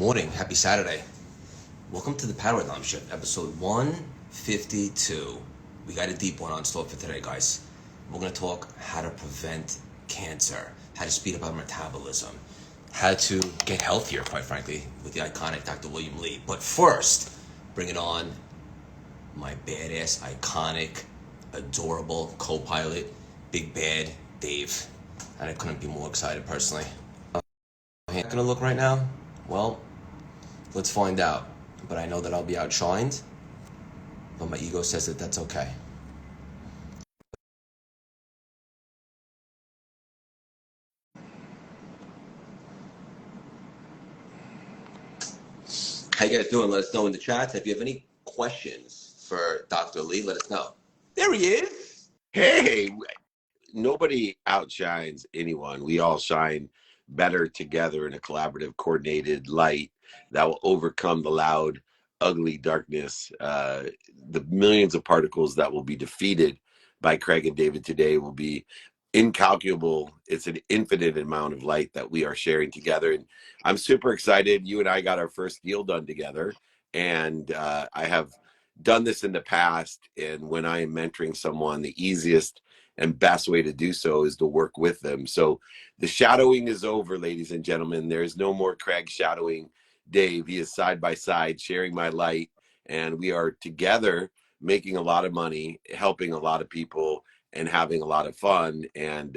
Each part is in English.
morning. Happy Saturday. Welcome to the Paradigm Shift, episode 152. We got a deep one on store for today, guys. We're going to talk how to prevent cancer, how to speed up our metabolism, how to get healthier, quite frankly, with the iconic Dr. Wiliam Lee. But first, bringing on my badass, iconic, adorable co-pilot, Big Bad Dave. And I couldn't be more excited personally. How am I going to look right now? Well, let's find out. But I know that I'll be outshined. But my ego says that that's okay. How you guys doing? Let us know in the chat. If you have any questions for Dr. Lee, let us know. There he is. Hey, nobody outshines anyone. We all shine better together in a collaborative, coordinated light that will overcome the loud, ugly darkness. The millions of particles that will be defeated by Craig and David today will be incalculable. It's an infinite amount of light that we are sharing together. And I'm super excited. You and I got our first deal done together. And I have done this in the past. And when I am mentoring someone, the easiest and best way to do so is to work with them. So the shadowing is over, ladies and gentlemen. There is no more Craig shadowing Dave. He is side by side sharing my light, and we are together making a lot of money, helping a lot of people, and having a lot of fun. And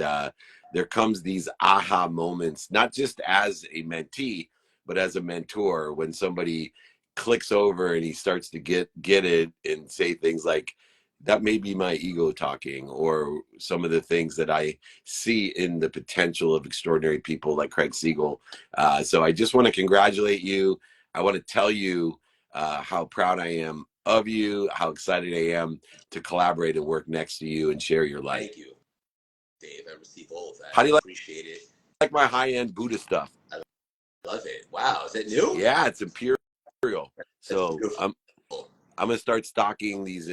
there comes these aha moments, not just as a mentee, but as a mentor, when somebody clicks over and he starts to get it and say things like, that may be my ego talking, or some of the things that I see in the potential of extraordinary people like Craig Siegel. So I just want to congratulate you. I want to tell you how proud I am of you, how excited I am to collaborate and work next to you and share your life. Thank you, Dave. I received all of that. How do you like, appreciate it. like my high-end Buddha stuff? I love it. Wow, is that new? Yeah, it's imperial. So beautiful. I'm going to start stocking these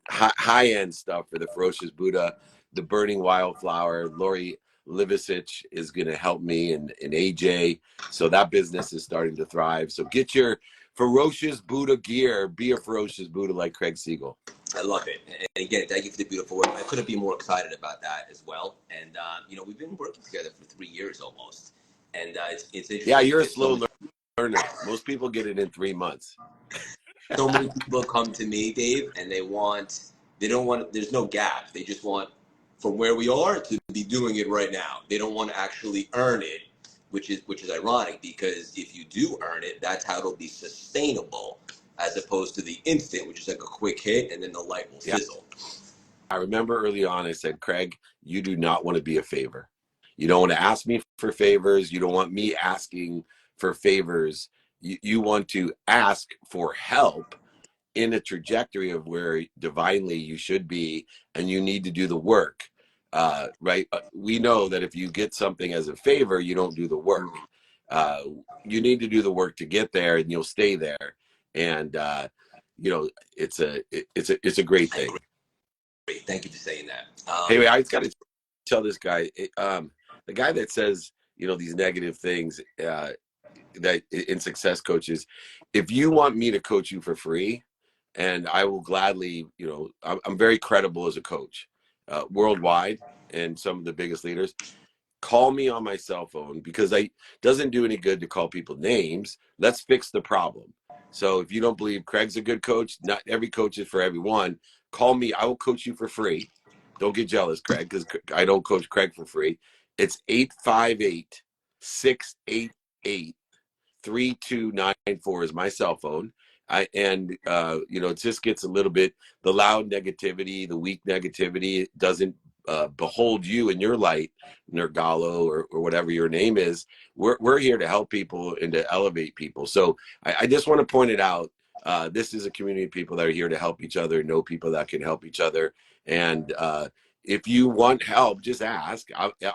high-end stuff for the Ferocious Buddha, the Burning Wildflower. Lori Livicic is going to help me, and AJ. So that business is starting to thrive. So get your Ferocious Buddha gear. Be a Ferocious Buddha like Craig Siegel. I love it. And again, thank you for the beautiful work. I couldn't be more excited about that as well. And, we've been working together for 3 years almost. And it's interesting. Yeah, you're a slow learner. Most people get it in 3 months. So many people come to me, Dave, and they don't want, there's no gap. They just want, from where we are, to be doing it right now. They don't want to actually earn it, which is ironic, because if you do earn it, that's how it'll be sustainable, as opposed to the instant, which is like a quick hit and then the light will fizzle. I remember early on, I said, Craig, you do not want to be a favor. You don't want to ask me for favors. You don't want me asking for favors. You want to ask for help in a trajectory of where divinely you should be, and you need to do the work, right? We know that if you get something as a favor, you don't do the work. You need to do the work to get there, and you'll stay there. And it's a great thing. Thank you for saying that. Hey, I just got to tell this guy, the guy that says these negative things that in success coaches, if you want me to coach you for free, and I will gladly, I'm very credible as a coach worldwide, and some of the biggest leaders call me on my cell phone, because it doesn't do any good to call people names. Let's fix the problem. So if you don't believe Craig's a good coach, not every coach is for everyone. Call me. I will coach you for free. Don't get jealous, Craig, because I don't coach Craig for free. It's 858-688-3294 is my cell phone. It just gets a little bit, the loud negativity, the weak negativity doesn't behold you in your light, Nergalo, or whatever your name is. We're here to help people and to elevate people. So I just want to point it out. This is a community of people that are here to help each other, know people that can help each other. And if you want help, just ask.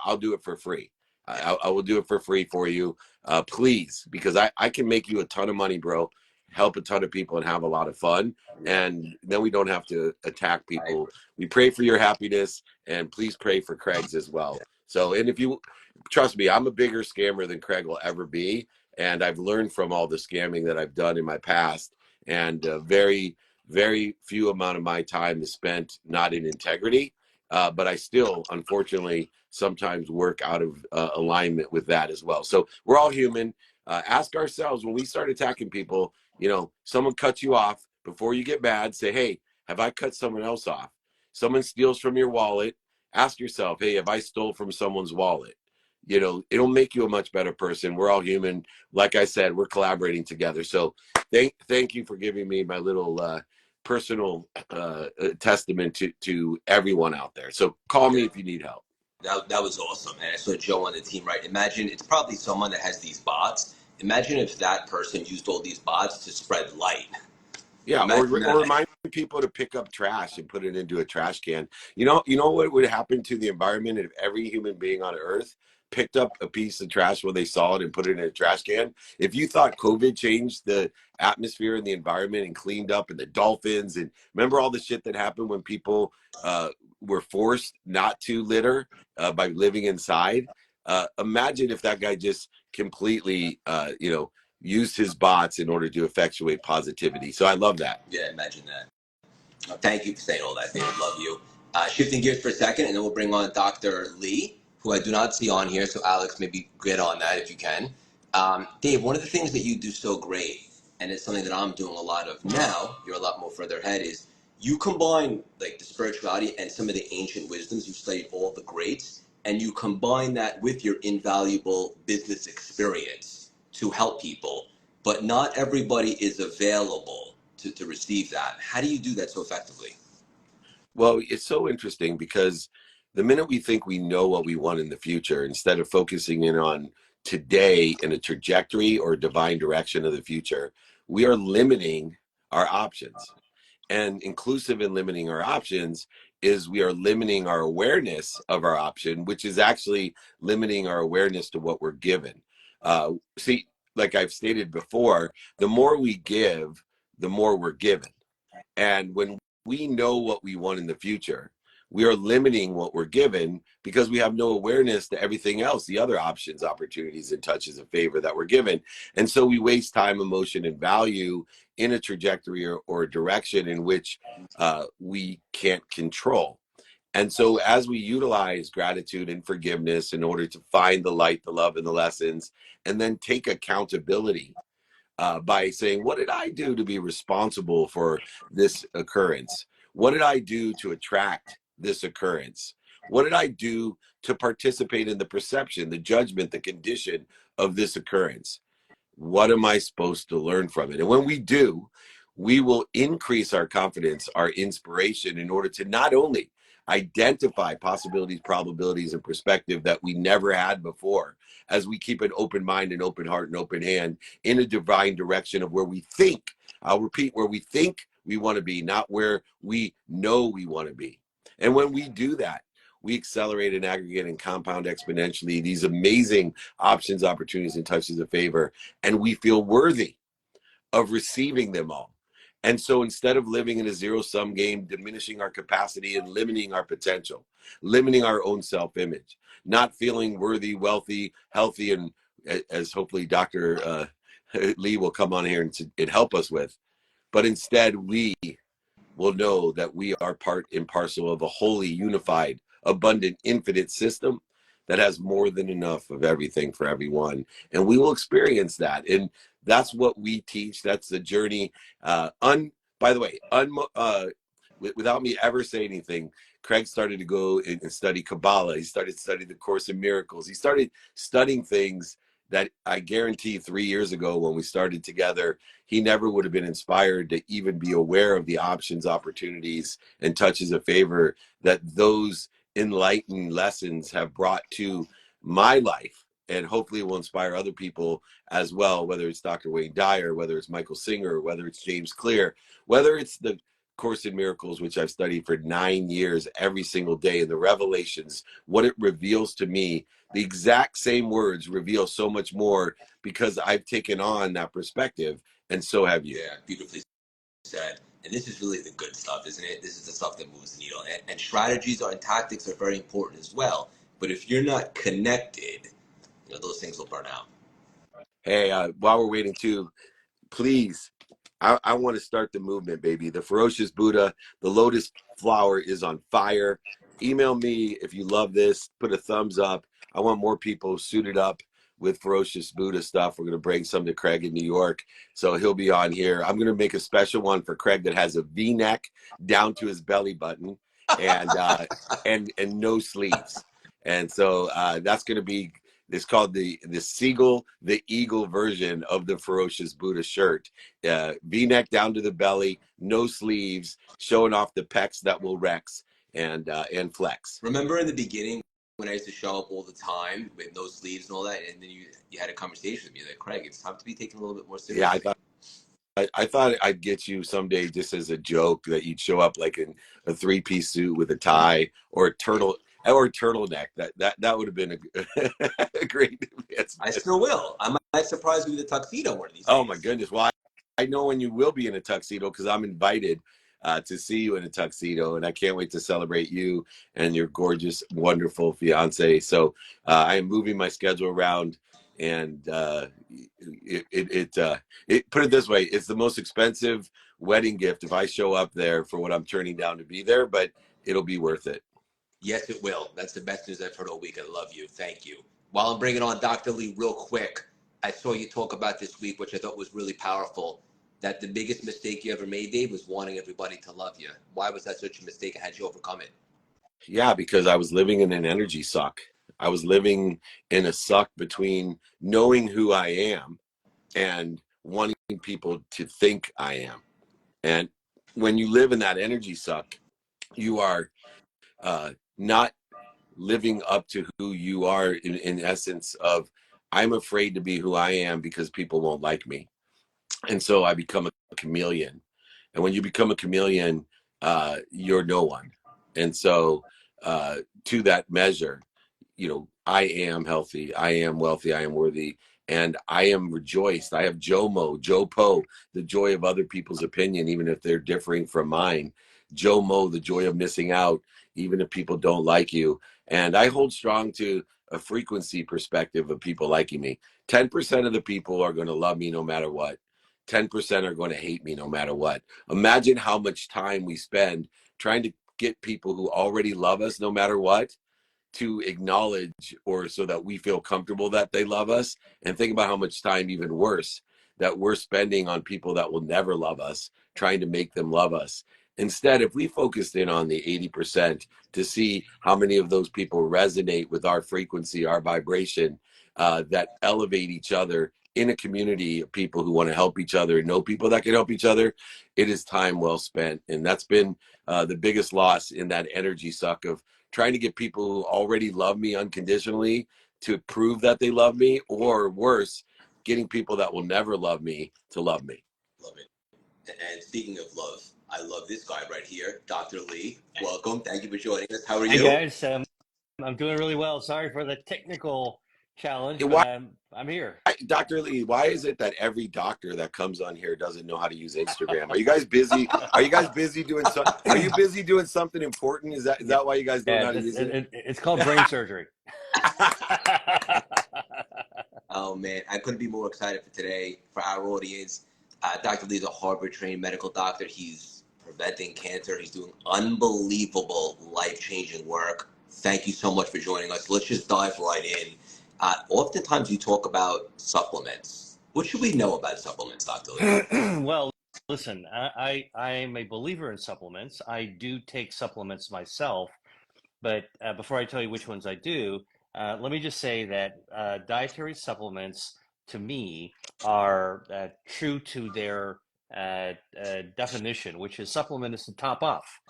I'll do it for free. I will do it for free for you, please, because I can make you a ton of money, bro. Help a ton of people and have a lot of fun, and then we don't have to attack people. We pray for your happiness, and please pray for Craig's as well. So, and if you trust me, I'm a bigger scammer than Craig will ever be, And I've learned from all the scamming that I've done in my past, and very, very few amount of my time is spent not in integrity. But I still, unfortunately, sometimes work out of alignment with that as well. So we're all human. Ask ourselves, when we start attacking people, someone cuts you off, before you get mad, say, hey, have I cut someone else off? Someone steals from your wallet, ask yourself, hey, have I stole from someone's wallet? It'll make you a much better person. We're all human. Like I said, we're collaborating together. So thank you for giving me my little personal testament to everyone out there. So call me if you need help. That was awesome. And I saw Joe on the team, right? Imagine it's probably someone that has these bots. Imagine if that person used all these bots to spread light. Yeah, Imagine or that. remind people to pick up trash and put it into a trash can. You know what would happen to the environment if every human being on Earth picked up a piece of trash when they saw it and put it in a trash can? If you thought COVID changed the atmosphere and the environment and cleaned up, and the dolphins, and remember all the shit that happened when people were forced not to litter by living inside? Imagine if that guy just completely, used his bots in order to effectuate positivity. So I love that. Yeah, imagine that. Thank you for saying all that, David. Love you. Shifting gears for a second, and then we'll bring on Dr. Lee, who I do not see on here. So, Alex, maybe get on that if you can. Dave, one of the things that you do so great, and it's something that I'm doing a lot of now, you're a lot more further ahead, is you combine like the spirituality and some of the ancient wisdoms. You've studied all the greats, and you combine that with your invaluable business experience to help people. But not everybody is available to receive that. How do you do that so effectively? Well, it's so interesting because the minute we think we know what we want in the future, instead of focusing in on today and a trajectory or divine direction of the future, we are limiting our options. And inclusive in limiting our options is we are limiting our awareness of our option, which is actually limiting our awareness to what we're given. See, like I've stated before, the more we give, the more we're given. And when we know what we want in the future, we are limiting what we're given because we have no awareness to everything else, the other options, opportunities, and touches of favor that we're given. And so we waste time, emotion, and value in a trajectory or a direction in which we can't control. And so as we utilize gratitude and forgiveness in order to find the light, the love, and the lessons, and then take accountability by saying, what did I do to be responsible for this occurrence? What did I do to attract this occurrence? What did I do to participate in the perception, the judgment, the condition of this occurrence? What am I supposed to learn from it? And when we do, we will increase our confidence, our inspiration, in order to not only identify possibilities, probabilities, and perspective that we never had before, as we keep an open mind and open heart and open hand in a divine direction of where we think, I'll repeat, where we think we want to be, not where we know we want to be. And when we do that, we accelerate and aggregate and compound exponentially these amazing options, opportunities, and touches of favor, and we feel worthy of receiving them all. And so instead of living in a zero-sum game, diminishing our capacity and limiting our potential, limiting our own self-image, not feeling worthy, wealthy, healthy, and as hopefully Dr. Lee will come on here and help us with, but instead we will know that we are part and parcel of a holy, unified, abundant, infinite system that has more than enough of everything for everyone. And we will experience that. And that's what we teach. That's the journey. By the way, without me ever saying anything, Craig started to go and study Kabbalah. He started studying the Course in Miracles. He started studying things that I guarantee 3 years ago when we started together, he never would have been inspired to even be aware of the options, opportunities, and touches of favor that those enlightened lessons have brought to my life. And hopefully it will inspire other people as well, whether it's Dr. Wayne Dyer, whether it's Michael Singer, whether it's James Clear, whether it's the Course in Miracles, which I've studied for 9 years every single day, and the revelations, what it reveals to me. The exact same words reveal so much more because I've taken on that perspective, and so have you. Yeah, beautifully said. And this is really the good stuff, isn't it? This is the stuff that moves the needle. And strategies and tactics are very important as well. But if you're not connected, those things will burn out. Hey, while we're waiting too, please, I want to start the movement, baby. The Ferocious Buddha, the Lotus Flower is on fire. Email me if you love this. Put a thumbs up. I want more people suited up with Ferocious Buddha stuff. We're going to bring some to Craig in New York, so he'll be on here. I'm going to make a special one for Craig that has a V-neck down to his belly button and and no sleeves. And so that's going to be. It's called the Siegel, the Eagle version of the Ferocious Buddha shirt. V-neck down to the belly, no sleeves, showing off the pecs that will Rex and flex. Remember in the beginning when I used to show up all the time with no sleeves and all that, and then you had a conversation with me like, Craig, it's time to be taken a little bit more Yeah, seriously. I thought I'd get you someday just as a joke that you'd show up like in a three-piece suit with a tie or a turtleneck. That would have been a great advancement. I still will. I might surprise you with a tuxedo one of these days. Oh my goodness! Well, I know when you will be in a tuxedo because I'm invited to see you in a tuxedo, and I can't wait to celebrate you and your gorgeous, wonderful fiance. So I am moving my schedule around, and it put it this way: it's the most expensive wedding gift if I show up there for what I'm turning down to be there, but it'll be worth it. Yes, it will. That's the best news I've heard all week. I love you. Thank you. While I'm bringing on Dr. Lee real quick, I saw you talk about this week, which I thought was really powerful, that the biggest mistake you ever made, Dave, was wanting everybody to love you. Why was that such a mistake, and how'd you overcome it? Yeah, because I was living in an energy suck. I was living in a suck between knowing who I am and wanting people to think I am. And when you live in that energy suck, you are not living up to who you are in essence of, I'm afraid to be who I am because people won't like me. And so I become a chameleon. And when you become a chameleon, you're no one. And so to that measure, I am healthy, I am wealthy, I am worthy, and I am rejoiced. I have Joe the joy of other people's opinion, even if they're differing from mine. Joe, the joy of missing out, even if people don't like you. And I hold strong to a frequency perspective of people liking me. 10% of the people are going to love me no matter what. 10% are going to hate me no matter what. Imagine how much time we spend trying to get people who already love us no matter what to acknowledge, or so that we feel comfortable that they love us, and think about how much time, even worse, that we're spending on people that will never love us, trying to make them love us. Instead, if we focused in on the 80% to see how many of those people resonate with our frequency, our vibration, that elevate each other in a community of people who want to help each other, know people that can help each other, it is time well spent. And that's been the biggest loss in that energy suck of trying to get people who already love me unconditionally to prove that they love me, or worse, getting people that will never love me to love me. Love it. And speaking of love, I love this guy right here, Dr. Lee. Welcome. Thank you for joining us. How are Hey you? guys, I'm doing really well. Sorry for the technical challenge, but Why, I'm here. Dr. Lee, why is it that every doctor that comes on here doesn't know how to use Instagram? Are you guys busy? Are you guys busy doing are you busy doing something important? Is Yeah, that why you guys don't know how to use it? it's called brain surgery. Oh man, I couldn't be more excited for today for our audience. Dr. Lee's a Harvard-trained medical doctor. He's preventing cancer. He's doing unbelievable, life-changing work. Thank you so much for joining us. Let's just dive right in. Oftentimes you talk about supplements. What should we know about supplements, Dr. Lee? Well, listen, I'm a believer in supplements. I do take supplements myself, but before I tell you which ones I do, let me just say that dietary supplements, to me, are true to their definition, which is supplement is to top off.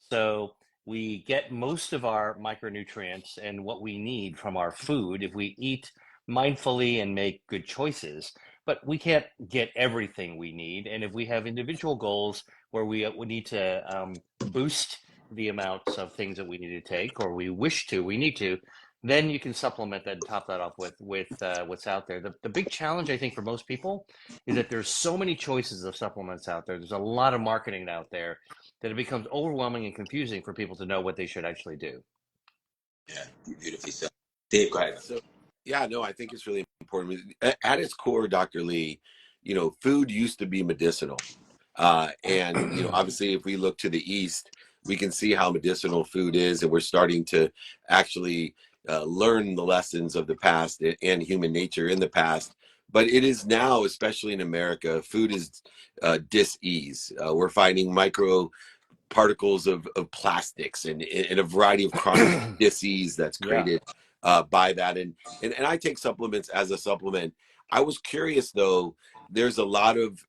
So we get most of our micronutrients and what we need from our food if we eat mindfully and make good choices. But we can't get everything we need. And if we have individual goals where we need to boost the amounts of things that we need to take, or we need to, then you can supplement that and top that off with what's out there. The big challenge I think for most people is that there's so many choices of supplements out there. There's a lot of marketing out there that it becomes overwhelming and confusing for people to know what they should actually do. Yeah, beautifully said. Dave, go ahead. So Yeah, no, I think it's really important. At its core, Dr. Lee, food used to be medicinal. And, obviously, if we look to the East, we can see how medicinal food is, and we're starting to actually learn the lessons of the past and human nature in the past. But it is now, especially in America, food is dis-ease. We're finding micro particles of plastics and a variety of chronic disease that's Yeah. created by that. And I take supplements as a supplement. I was curious though, there's a lot of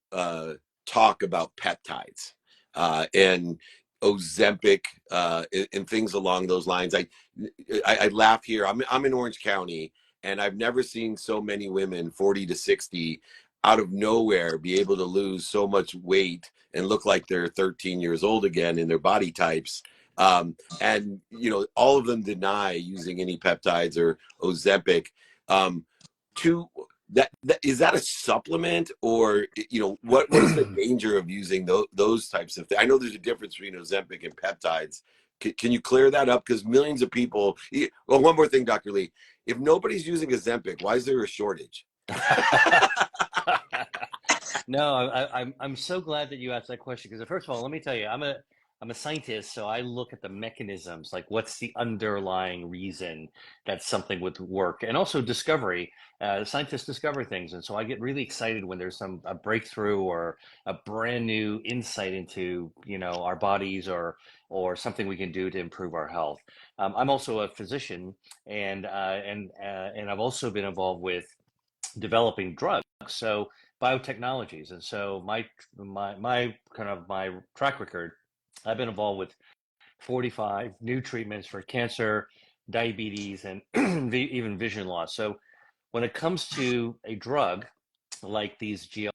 talk about peptides and Ozempic and things along those lines. I laugh here. I'm in Orange County, and I've never seen so many women 40 to 60 out of nowhere be able to lose so much weight and look like they're 13 years old again in their body types. And all of them deny using any peptides or Ozempic. To that is that a supplement, or what is the danger of using those types of things? I know there's a difference between Ozempic and peptides. Can you clear that up? Because millions of people. Well, one more thing, Dr. Lee. If nobody's using Ozempic, why is there a shortage? No, I'm so glad that you asked that question, because first of all, let me tell you, I'm a scientist, so I look at the mechanisms, like what's the underlying reason that something would work, and also discovery. Scientists discover things, and so I get really excited when there's a breakthrough or a brand new insight into our bodies, or something we can do to improve our health. I'm also a physician, and I've also been involved with developing drugs, so biotechnologies. And so my track record, I've been involved with 45 new treatments for cancer, diabetes, and even vision loss. So when it comes to a drug like these GLP-1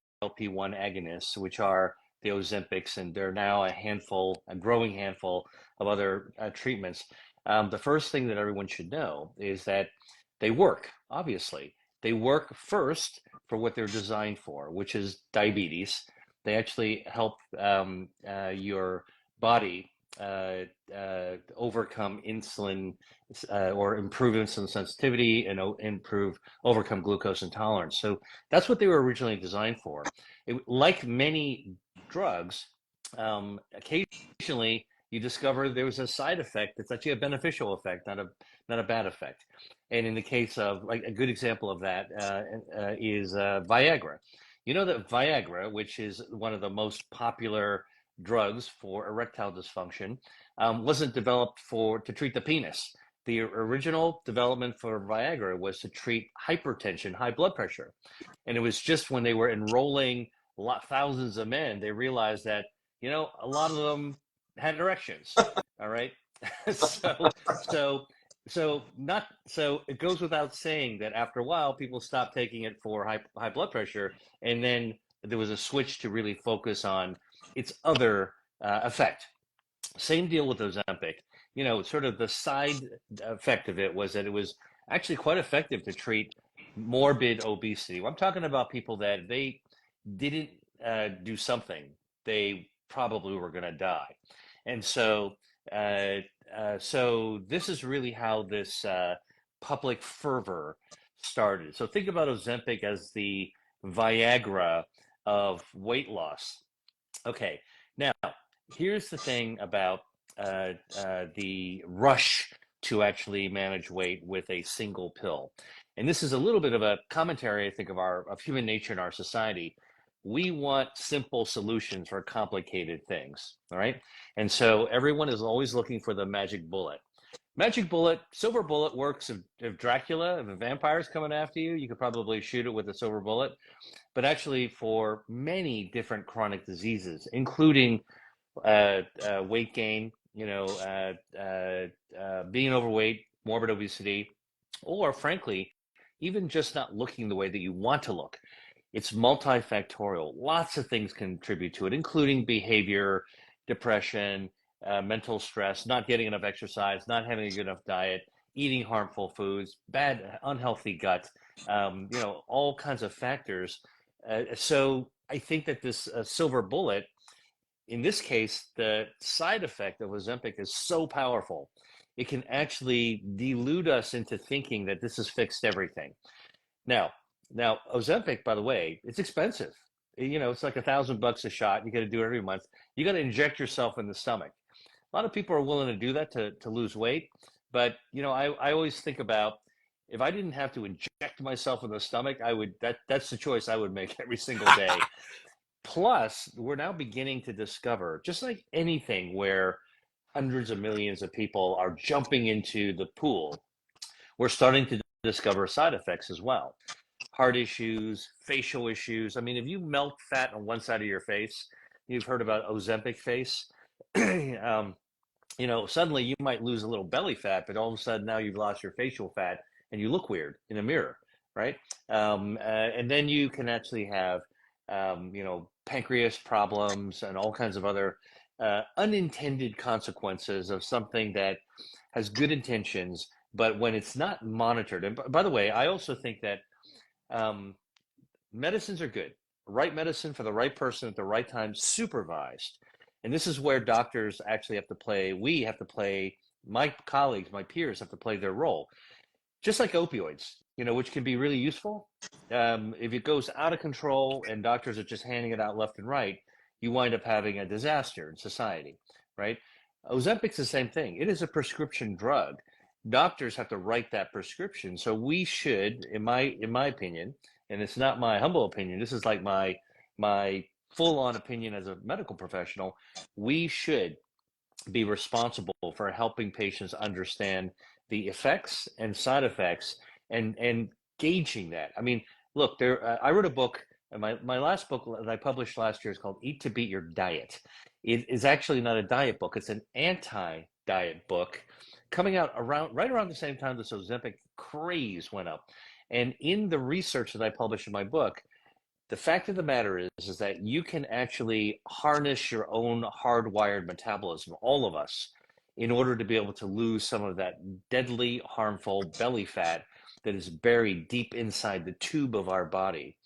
agonists, which are the Ozempics, and there are now a growing handful of other treatments. The first thing that everyone should know is that they work, obviously. They work first for what they're designed for, which is diabetes. They actually help your body overcome insulin, or improve insulin sensitivity, and overcome glucose intolerance. So that's what they were originally designed for. Like many drugs, occasionally you discover there was a side effect that's actually a beneficial effect, not a bad effect. And in the case of, like, a good example of that is Viagra. You know that Viagra, which is one of the most popular drugs for erectile dysfunction, wasn't developed to treat the penis. The original development for Viagra was to treat hypertension, high blood pressure. And it was just when they were enrolling thousands of men, they realized that, a lot of them had erections. All right. so, so, so it goes without saying that after a while, people stopped taking it for high blood pressure. And then there was a switch to really focus on its other effect. Same deal with Ozempic. Sort of the side effect of it was that it was actually quite effective to treat morbid obesity. I'm talking about people that they didn't do something, they probably were going to die. And so this is really how this public fervor started. So think about Ozempic as the Viagra of weight loss. Okay, now here's the thing about the rush to actually manage weight with a single pill. And this is a little bit of a commentary, I think, of human nature in our society. We want simple solutions for complicated things, all right? And so everyone is always looking for the magic bullet. Magic bullet, silver bullet works if Dracula, if a vampire's coming after you, you could probably shoot it with a silver bullet. But actually, for many different chronic diseases, including weight gain, being overweight, morbid obesity, or frankly, even just not looking the way that you want to look. It's multifactorial. Lots of things contribute to it, including behavior, depression, mental stress, not getting enough exercise, not having a good enough diet, eating harmful foods, bad, unhealthy gut, all kinds of factors. So I think that this silver bullet, in this case, the side effect of Ozempic is so powerful. it can actually delude us into thinking that this has fixed everything. Now, Ozempic, by the way, it's expensive. It's like $1,000 a shot. You got to do it every month. You got to inject yourself in the stomach. A lot of people are willing to do that to lose weight. But, I always think about, if I didn't have to inject myself in the stomach, that's the choice I would make every single day. Plus, we're now beginning to discover, just like anything where hundreds of millions of people are jumping into the pool, we're starting to discover side effects as well. Heart issues, facial issues. I mean, if you melt fat on one side of your face, you've heard about Ozempic face. Suddenly you might lose a little belly fat, but all of a sudden now you've lost your facial fat and you look weird in a mirror, right? And then you can actually have, pancreas problems and all kinds of other unintended consequences of something that has good intentions, but when it's not monitored. And by the way, I also think that medicines are good. Right medicine for the right person at the right time, supervised. And this is where doctors actually have to play. We have to play. My colleagues, my peers have to play their role. Just like opioids, which can be really useful. If it goes out of control and doctors are just handing it out left and right, you wind up having a disaster in society, right? Ozempic's the same thing. It is a prescription drug. Doctors have to write that prescription. So we should, in my opinion, and it's not my humble opinion, this is like my full-on opinion as a medical professional, we should be responsible for helping patients understand the effects and side effects and gauging that. I mean, look, I wrote a book. My last book that I published last year is called Eat to Beat Your Diet. It is actually not a diet book. It's an anti-diet book coming out right around the same time this Ozempic craze went up. And in the research that I published in my book, the fact of the matter is that you can actually harness your own hardwired metabolism, all of us, in order to be able to lose some of that deadly, harmful belly fat that is buried deep inside the tube of our body.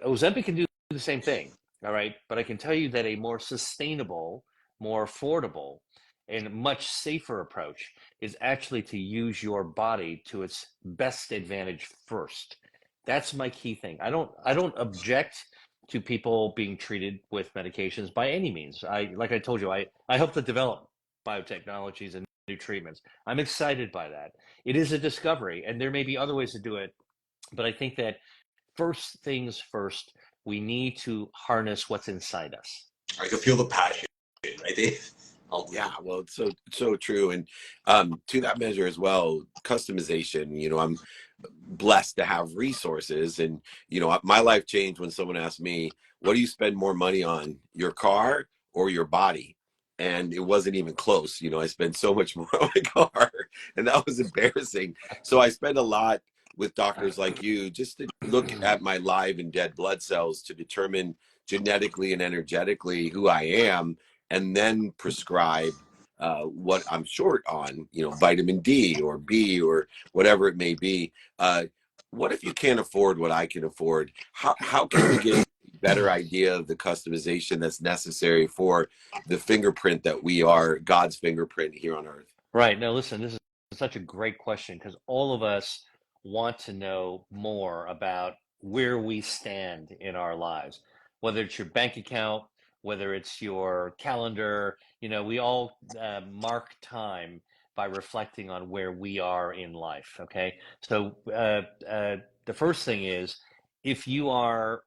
Ozempic can do the same thing, all right? But I can tell you that a more sustainable, more affordable, and much safer approach is actually to use your body to its best advantage first. That's my key thing. I don't object to people being treated with medications by any means. Like I told you, I hope to develop biotechnologies and new treatments. I'm excited by that. It is a discovery, and there may be other ways to do it, but I think that first things first, we need to harness what's inside us. I can feel the passion, right, Dave? Yeah, well, it's so true. And to that measure as well, customization, I'm blessed to have resources. And, my life changed when someone asked me, what do you spend more money on, your car or your body? And it wasn't even close. I spent so much more on my car, and that was embarrassing. So I spend a lot with doctors like you just to look at my live and dead blood cells to determine genetically and energetically who I am, and then prescribe what I'm short on, vitamin D or B or whatever it may be. What if you can't afford what I can afford? How can we get a better idea of the customization that's necessary for the fingerprint that we are, God's fingerprint here on earth? Right. Now, listen, this is such a great question because all of us want to know more about where we stand in our lives, whether it's your bank account, whether it's your calendar. We all mark time by reflecting on where we are in life. Okay. So the first thing is, if you are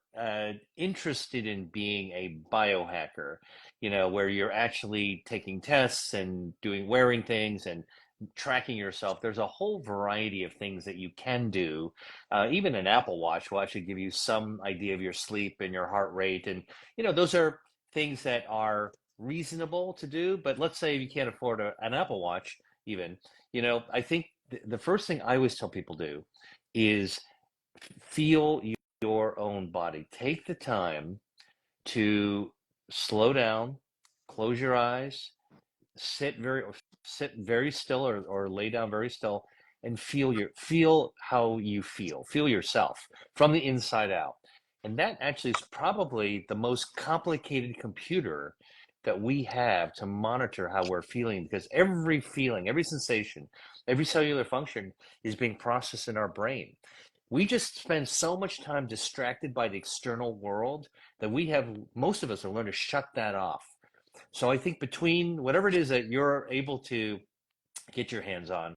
interested in being a biohacker, where you're actually taking tests and wearing things and tracking yourself, there's a whole variety of things that you can do. Even an Apple Watch will actually give you some idea of your sleep and your heart rate. And, those are things that are reasonable to do. But let's say you can't afford an Apple Watch, even, I think the first thing I always tell people do is feel your own body. Take the time to slow down, close your eyes, sit very still, or lay down very still, and feel how you feel yourself from the inside out. And that actually is probably the most complicated computer that we have to monitor how we're feeling, because every feeling, every sensation, every cellular function is being processed in our brain. We just spend so much time distracted by the external world that most of us have learned to shut that off. So I think between whatever it is that you're able to get your hands on,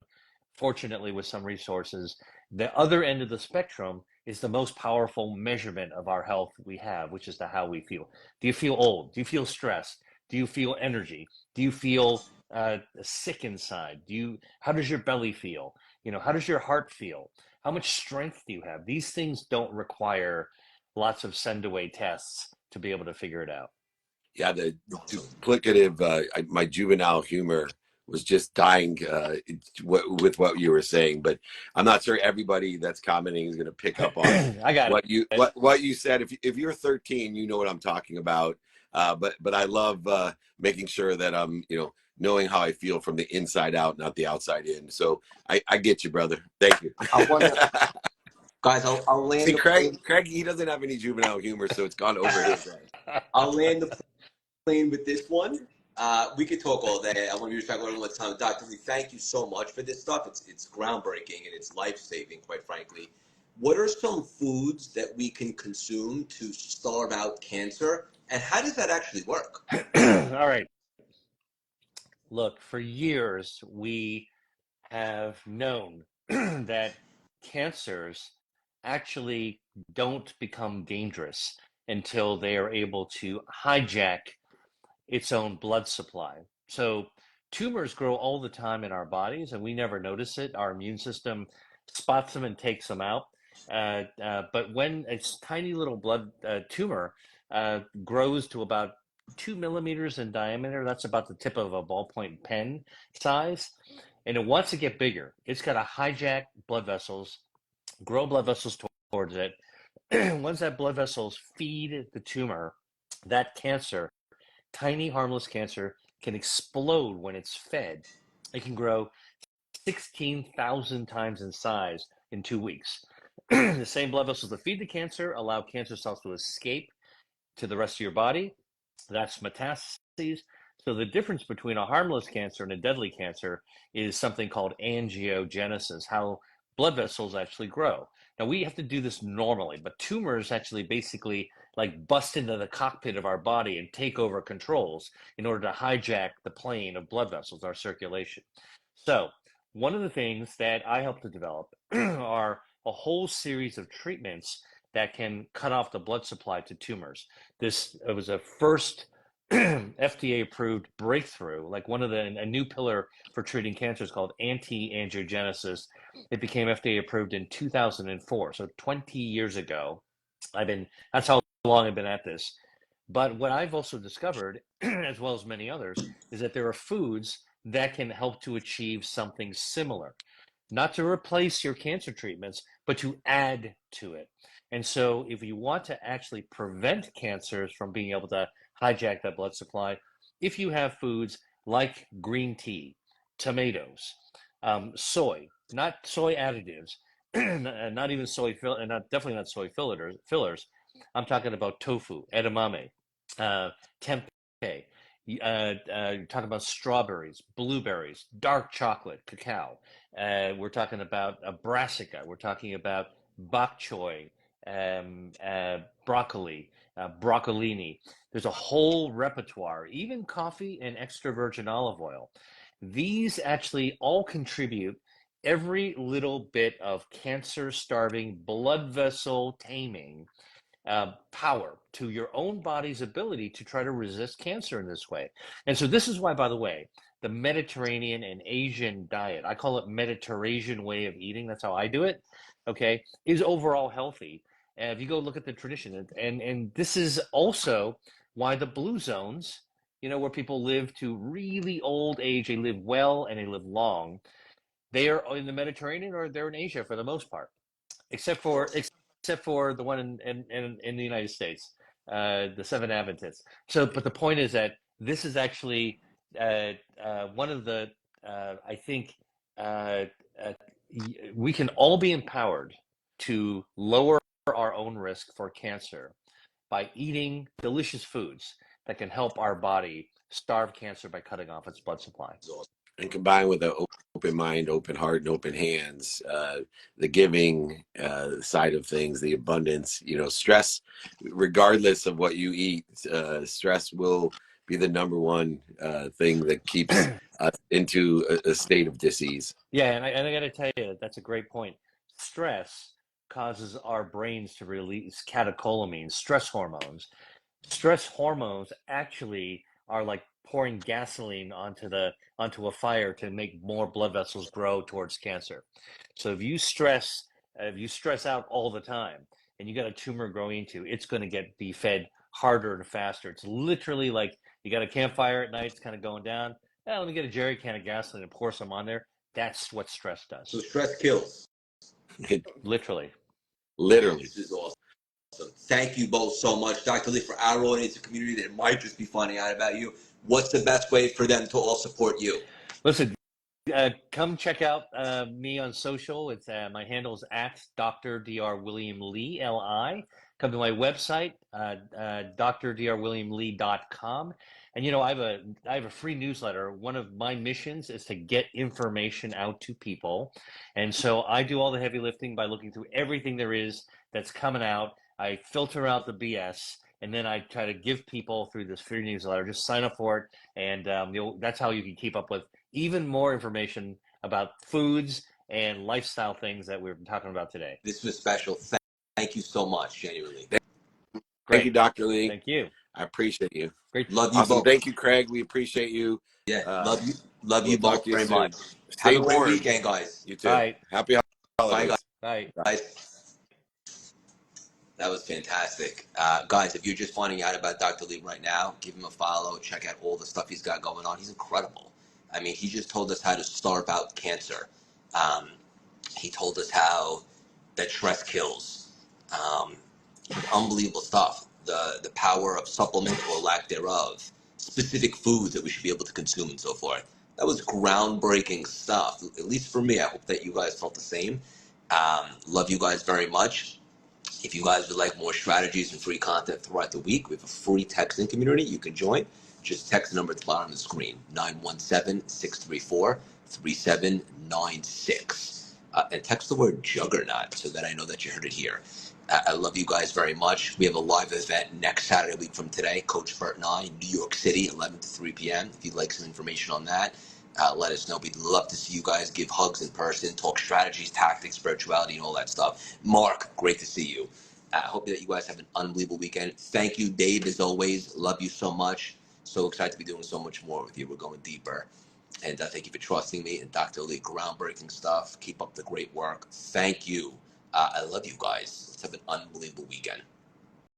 fortunately with some resources, the other end of the spectrum is the most powerful measurement of our health we have, which is the how we feel. Do you feel old? Do you feel stressed? Do you feel energy? Do you feel sick inside? How does your belly feel? How does your heart feel? How much strength do you have? These things don't require lots of send away tests to be able to figure it out. Yeah, the duplicative, my juvenile humor was just dying with what you were saying, but I'm not sure everybody that's commenting is going to pick up on I got what you said. If you're 13, you know what I'm talking about. But I love making sure that I'm knowing how I feel from the inside out, not the outside in. So I get you, brother. Thank you. I wonder, guys. I'll land See, the Craig, plane. he doesn't have any juvenile humor, so it's gone over his head. I'll land the plane with this one. We could talk all day. I want to be respectful of all the time. Dr. Lee, thank you so much for this stuff. It's groundbreaking and it's life-saving, quite frankly. What are some foods that we can consume to starve out cancer, and how does that actually work? All right. Look, for years, we have known that cancers actually don't become dangerous until they are able to hijack its own blood supply. So tumors grow all the time in our bodies and we never notice it. Our immune system spots them and takes them out. But when a tiny little blood tumor grows to about 2 millimeters in diameter, that's about the tip of a ballpoint pen size, and it wants to get bigger. It's got to hijack blood vessels, grow blood vessels towards it. Once that blood vessels feed the tumor, that cancer, tiny harmless cancer, can explode when it's fed. It can grow 16,000 times in size in 2 weeks. The same blood vessels that feed the cancer allow cancer cells to escape to the rest of your body. That's metastases. So the difference between a harmless cancer and a deadly cancer is something called angiogenesis, how blood vessels actually grow. Now we have to do this normally, but tumors actually basically like bust into the cockpit of our body and take over controls in order to hijack the plane of blood vessels, our circulation. So one of the things that I help to develop are a whole series of treatments that can cut off the blood supply to tumors. It was a first FDA approved breakthrough, like a new pillar for treating cancer is called anti-angiogenesis. It became FDA approved in 2004, so 20 years ago. That's how long I've been at this. But what I've also discovered, as well as many others, is that there are foods that can help to achieve something similar, not to replace your cancer treatments, but to add to it. And so if you want to actually prevent cancers from being able to hijack that blood supply, if you have foods like green tea, tomatoes, soy, not soy additives, not even definitely not soy fillers. I'm talking about tofu, edamame, tempeh. You're talking about strawberries, blueberries, dark chocolate, cacao. We're talking about brassica. We're talking about bok choy, broccoli, broccolini. There's a whole repertoire, even coffee and extra virgin olive oil. These actually all contribute every little bit of cancer starving, blood vessel taming power to your own body's ability to try to resist cancer in this way. And so this is why, by the way, the Mediterranean and Asian diet, I call it Mediterranean way of eating, that's how I do it, okay, is overall healthy. And if you go look at the tradition, and this is also why the blue zones, where people live to really old age, they live well and they live long, they are in the Mediterranean or they're in Asia for the most part, except for the one in the United States, the Seven Adventists. So, but the point is that this is actually one of the I think we can all be empowered to lower our own risk for cancer by eating delicious foods. that can help our body starve cancer by cutting off its blood supply. And combined with an open mind, open heart, and open hands, the giving side of things, the abundance, stress, regardless of what you eat, stress will be the number one thing that keeps us into a state of disease. Yeah, and I got to tell you, that's a great point. Stress causes our brains to release catecholamines, stress hormones. Stress hormones actually are like pouring gasoline onto a fire to make more blood vessels grow towards cancer. So if you stress out all the time and you got a tumor growing into, it's going to be fed harder and faster. It's literally like you got a campfire at night, it's kind of going down. Let me get a jerry can of gasoline and pour some on there. That's what stress does. So stress kills. Literally. Literally. This is awesome. Thank you both so much, Dr. Lee, for our audience and community that might just be finding out about you. What's the best way for them to all support you? Listen, come check out me on social. It's my handle is at Dr. Wiliam Lee, L-I. Come to my website, drdrwiliamlee.com. And I have a free newsletter. One of my missions is to get information out to people. And so I do all the heavy lifting by looking through everything there is that's coming out. I filter out the BS, and then I try to give people through this free newsletter. Just sign up for it, and that's how you can keep up with even more information about foods and lifestyle things that we've been talking about today. This was special. Thank you so much, genuinely. Thank you, Dr. Lee. Thank you. I appreciate you. Great. Love you Awesome. both. Thank you, Craig. We appreciate you. Yeah, love you We'll you talk both to you very soon. much. Stay Have a great warm. weekend, guys. You too. All right. Happy holidays. Bye, Bye. guys. That was fantastic. Guys, if you're just finding out about Dr. Lee right now, give him a follow. Check out all the stuff he's got going on. He's incredible. I mean, he just told us how to starve out cancer. He told us how that stress kills. Unbelievable stuff. The power of supplement or lack thereof. Specific foods that we should be able to consume and so forth. That was groundbreaking stuff. At least for me. I hope that you guys felt the same. Love you guys very much. If you guys would like more strategies and free content throughout the week, we have a free texting community you can join. Just text the number at the bottom of the screen, 917-634-3796. And text the word juggernaut so that I know that you heard it here. I love you guys very much. We have a live event next Saturday week from today, Coach Bert and I, New York City, 11 to 3 p.m. If you'd like some information on that, let us know. We'd love to see you guys give hugs in person, talk strategies, tactics, spirituality, and all that stuff. Mark, great to see you. I hope that you guys have an unbelievable weekend. Thank you, Dave, as always. Love you so much. So excited to be doing so much more with you. We're going deeper. And thank you for trusting me. And Dr. Lee, groundbreaking stuff. Keep up the great work. Thank you. I love you guys. Let's have an unbelievable weekend.